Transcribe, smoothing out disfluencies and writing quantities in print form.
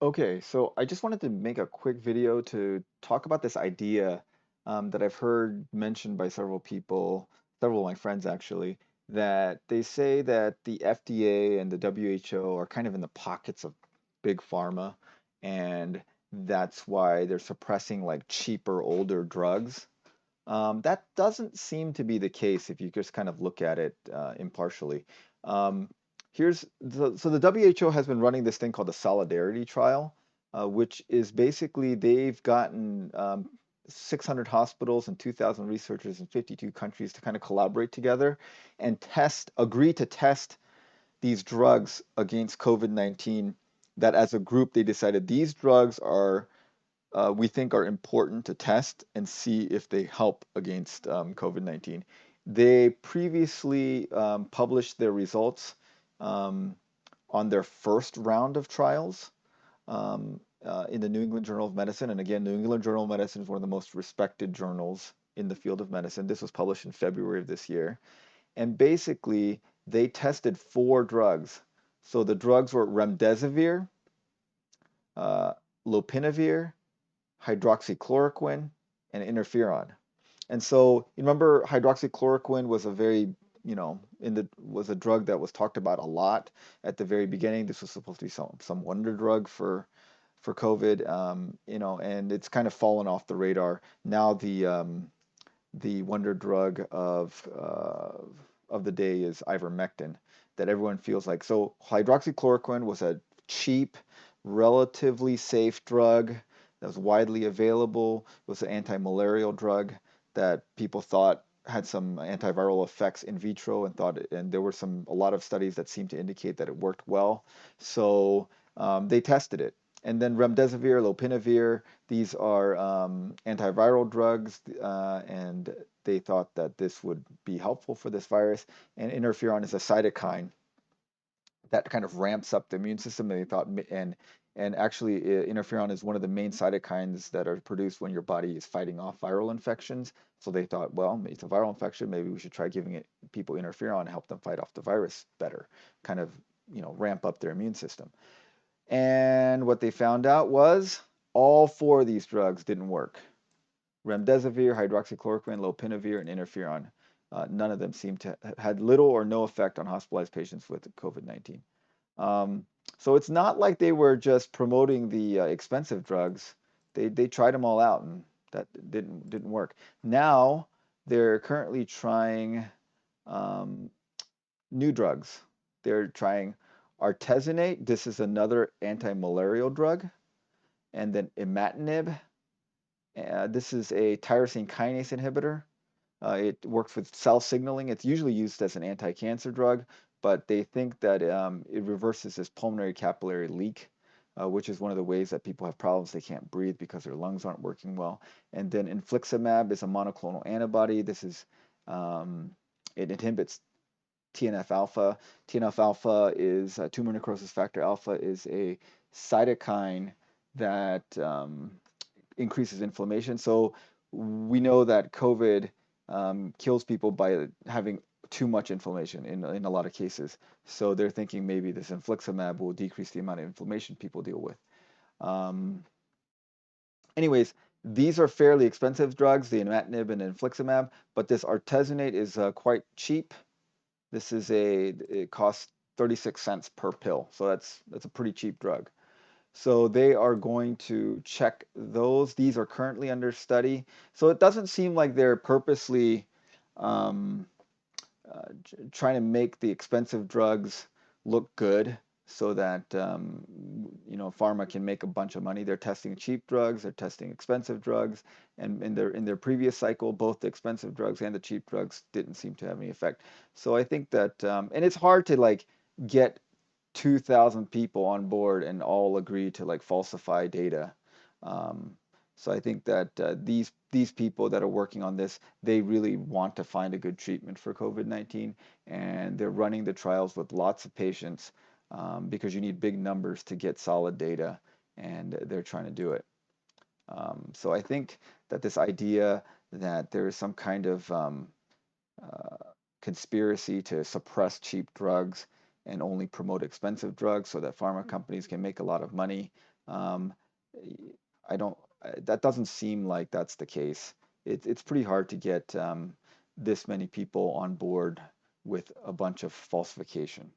Okay, so I just wanted to make a quick video to talk about this idea that I've heard mentioned by several people, several of my friends actually, that they say that the FDA and the WHO are kind of in the pockets of big pharma, and that's why they're suppressing like cheaper, older drugs. That doesn't seem to be the case if you just kind of look at it impartially. Um, so the WHO has been running this thing called the Solidarity Trial, which is basically they've gotten 600 hospitals and 2,000 researchers in 52 countries to kind of collaborate together and agree to test these drugs against COVID-19. That as a group they decided these drugs are we think are important to test and see if they help against COVID-19. They previously published their results um, on their first round of trials in the New England Journal of Medicine. And again, New England Journal of Medicine is one of the most respected journals in the field of medicine. This was published in February of this year. And basically, they tested four drugs. So the drugs were remdesivir, uh, lopinavir, hydroxychloroquine, and interferon. And so you remember hydroxychloroquine was a very, was a drug that was talked about a lot at the very beginning. This was supposed to be some wonder drug for COVID, and it's kind of fallen off the radar. Now the wonder drug of the day is ivermectin that everyone feels like. So hydroxychloroquine was a cheap, relatively safe drug that was widely available. It was an anti-malarial drug that people thought had some antiviral effects in vitro and there were a lot of studies that seemed to indicate that it worked well. So they tested it. And then remdesivir, lopinavir, these are antiviral drugs, and they thought that this would be helpful for this virus. And interferon is a cytokine that kind of ramps up the immune system. And they thought, and actually, interferon is one of the main cytokines that are produced when your body is fighting off viral infections. So they thought, well, it's a viral infection. Maybe we should try giving people interferon and help them fight off the virus better, kind of, ramp up their immune system. And what they found out was all four of these drugs didn't work. Remdesivir, hydroxychloroquine, lopinavir, and interferon. None of them seemed to had little or no effect on hospitalized patients with COVID-19. So it's not like they were just promoting the expensive drugs. They tried them all out and that didn't work. Now they're currently trying um, new drugs. They're trying artesunate. This is another anti-malarial drug, and then imatinib. This is a tyrosine kinase inhibitor. It works with cell signaling. It's usually used as an anti-cancer drug, but they think that it reverses this pulmonary capillary leak, which is one of the ways that people have problems. They can't breathe because their lungs aren't working well. And then infliximab is a monoclonal antibody. Um, it inhibits TNF alpha. TNF alpha is tumor necrosis factor alpha is a cytokine that increases inflammation. So we know that COVID kills people by having too much inflammation in a lot of cases. So they're thinking maybe this infliximab will decrease the amount of inflammation people deal with. Um, anyways, these are fairly expensive drugs, the imatinib and infliximab, but this artesunate is quite cheap. It costs 36 cents per pill, so that's a pretty cheap drug. So they are going to check those. These are currently under study. So it doesn't seem like they're purposely um, trying to make the expensive drugs look good so that pharma can make a bunch of money. They're testing cheap drugs, they're testing expensive drugs, and in their previous cycle, both the expensive drugs and the cheap drugs didn't seem to have any effect. So I think that, and it's hard to like get 2,000 people on board and all agree to like falsify data. Um, so I think that these people that are working on this, they really want to find a good treatment for COVID-19, and they're running the trials with lots of patients because you need big numbers to get solid data, and they're trying to do it. So I think that this idea that there is some kind of uh, conspiracy to suppress cheap drugs and only promote expensive drugs so that pharma companies can make a lot of money. Um, I don't, that doesn't seem like that's the case. It's pretty hard to get this many people on board with a bunch of falsification.